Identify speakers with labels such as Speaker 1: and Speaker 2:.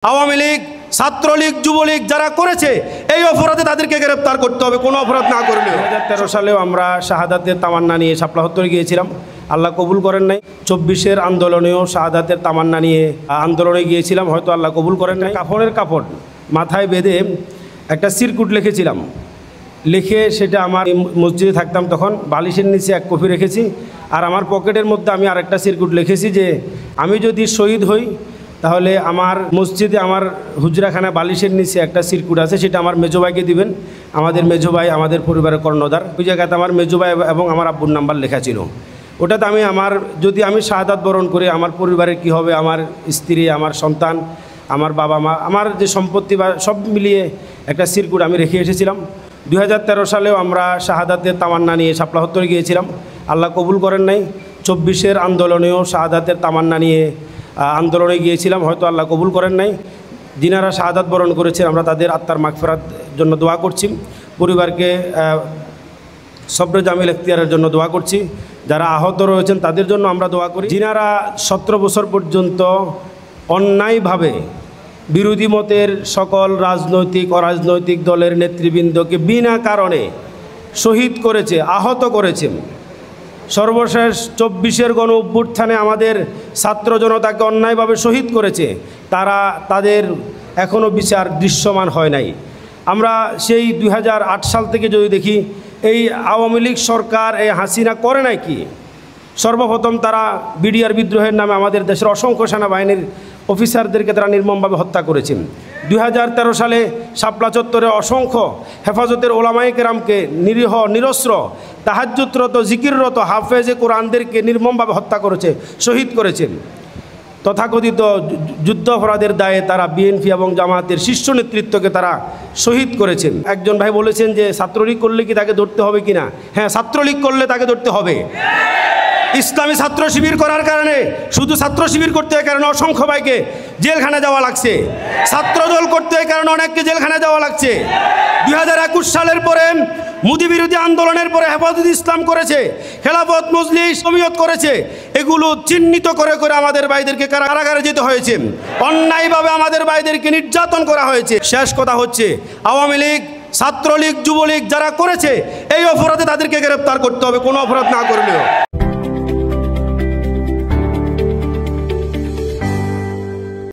Speaker 1: আওয়ামী লীগ, ছাত্রলীগ, যুবলীগ যারা করেছে এই অপরাধে তাদেরকে গ্রেফতার করতে হবে, কোনো অপরাধ না করলে। 2013 সালেও আমরা শাহাদাতের তামান্না নিয়ে শাপলা হত্যরে গিয়েছিলাম, আল্লাহ কবুল করেন নাই। 24-এর আন্দোলনেও শাহাদাতের তামান্না নিয়ে আন্দোলনে গিয়েছিলাম, হয়তো আল্লাহ কবুল করেন নাই। কাফনের কাপড় মাথায় বেঁধে একটা সিরকুট লিখেছিলাম, লিখে সেটা আমার মসজিদে থাকতাম তখন, বালিশের নিচে এক কপি রেখেছি, আর আমার পকেটের মধ্যে আমি আরেকটা সিরকুট লিখেছি যে আমি যদি শহীদ হই তাহলে আমার মসজিদে আমার হুজরাখানা বালিশের নিচে একটা সিরকুট আছে, সেটা আমার মেজোভাইকে দিবেন। আমাদের মেজোভাই আমাদের পরিবারের কর্ণধার, ওই জায়গাতে আমার মেজোভাই এবং আমার আব্বুর নাম্বার লেখা ছিল। ওটাতে আমি যদি আমি শাহাদাত বরণ করি আমার পরিবারের কি হবে, আমার স্ত্রী, আমার সন্তান, আমার বাবা মা, আমার যে সম্পত্তি বা সব মিলিয়ে একটা সিরকুট আমি রেখে এসেছিলাম। 2013 সালেও আমরা শাহাদাতের তামান্না নিয়ে শাপলা হত্যরে গিয়েছিলাম, আল্লাহ কবুল করেন নাই। 24-এর আন্দোলনেও শাহাদাতের তামান্না নিয়ে আন্দোলনে গিয়েছিলাম, হয়তো আল্লাহ কবুল করেন নাই। যিনারা শাহাদাত বরণ করেছেন আমরা তাদের আত্মার মাগফিরাত জন্য দোয়া করছি, পরিবারকে সবরে জামিল এখতিয়ারের জন্য দোয়া করছি, যারা আহত রয়েছেন তাদের জন্য আমরা দোয়া করি। যিনারা 17 বছর পর্যন্ত অন্যায়ভাবে বিরোধী মতের সকল রাজনৈতিক অরাজনৈতিক দলের নেতৃবৃন্দকে বিনা কারণে শহীদ করেছে, আহত করেছে, সর্বশেষ 24-এর গণ অভ্যুত্থানে আমাদের ছাত্র জনতাকে অন্যায়ভাবে শহীদ করেছে, তাদের এখনও বিচার দৃশ্যমান হয় নাই। আমরা সেই 2008 সাল থেকে যদি দেখি, এই আওয়ামী লীগ সরকার, এই হাসিনা করে নাই কি? সর্বপ্রথম তারা বিডিআর বিদ্রোহের নামে আমাদের দেশের অসংখ্য সেনাবাহিনীর অফিসারদেরকে তারা নির্মমভাবে হত্যা করেছেন। 2013 সালে শাপলা চত্বরে অসংখ্য হেফাজতের ওলামায়ে কেরামকে নিরীহ নিরস্ত্র তাহাজ্জুদরত জিকিররত হাফেজে কোরআনদেরকে নির্মমভাবে হত্যা করেছে, শহীদ করেছেন। তথাকথিত যুদ্ধ অপরাধের দায়ে তারা বিএনপি এবং জামায়াতের শীর্ষ নেতৃত্বকে তারা শহীদ করেছেন। একজন ভাই বলেছেন যে ছাত্রলীগ করলে কি তাকে ধরতে হবে কিনা? হ্যাঁ, ছাত্রলীগ করলে তাকে ধরতে হবে। ইসলামী ছাত্র শিবির করার কারণে, শুধু ছাত্র শিবির করতে এই কারণে অসংখ্য ভাইকে জেলখানা যাওয়া লাগছে, ছাত্রদল করতে এই কারণে অনেককে জেলখানা যাওয়া লাগছে। 2021 সালের পরে মোদি বিরোধী আন্দোলনের পরে হেফাজত ইসলাম করেছে, খেলাফত মজলিস জমিয়ত করেছে, এগুলো চিহ্নিত করে করে আমাদের ভাইদেরকে কারাগারে যেতে হয়েছে, অন্যায়ভাবে আমাদের ভাইদেরকে নির্যাতন করা হয়েছে। শেষ কথা হচ্ছে, আওয়ামী লীগ, ছাত্রলীগ, যুবলীগ যারা করেছে এই অপরাধে তাদেরকে গ্রেফতার করতে হবে, কোনো অপরাধ না করলেও।